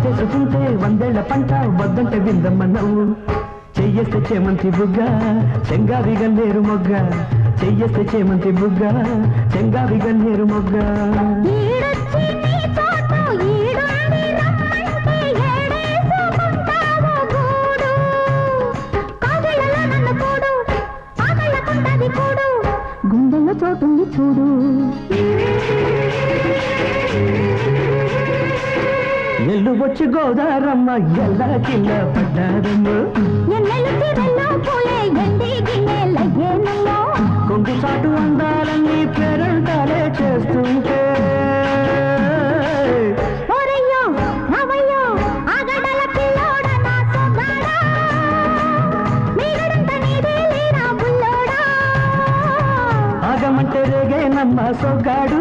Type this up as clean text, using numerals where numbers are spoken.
చేసుకుంటే వందేళ్ల పంట వద్దంటే విందమ్మ నవ్వు చెయ్యేస్తే చేమంతి బుగ్గ చెంగావి గన్నేరు మొగ్గ చెయ్యేస్తే చేమంతి బుగ్గ చెంగావి గన్నేరు మొగ్గ గుండెల్లో చోటుంది చూడు ఎల్లు వచ్చి గోదారమ్మ ఎల్లా కింద పడ్డారమ్మ కొంగు చాటు అందాలన్నీ పేరంటాలే చేస్తుంటే ఆగమంటే రేగే నమ్మ సొగ్గాడు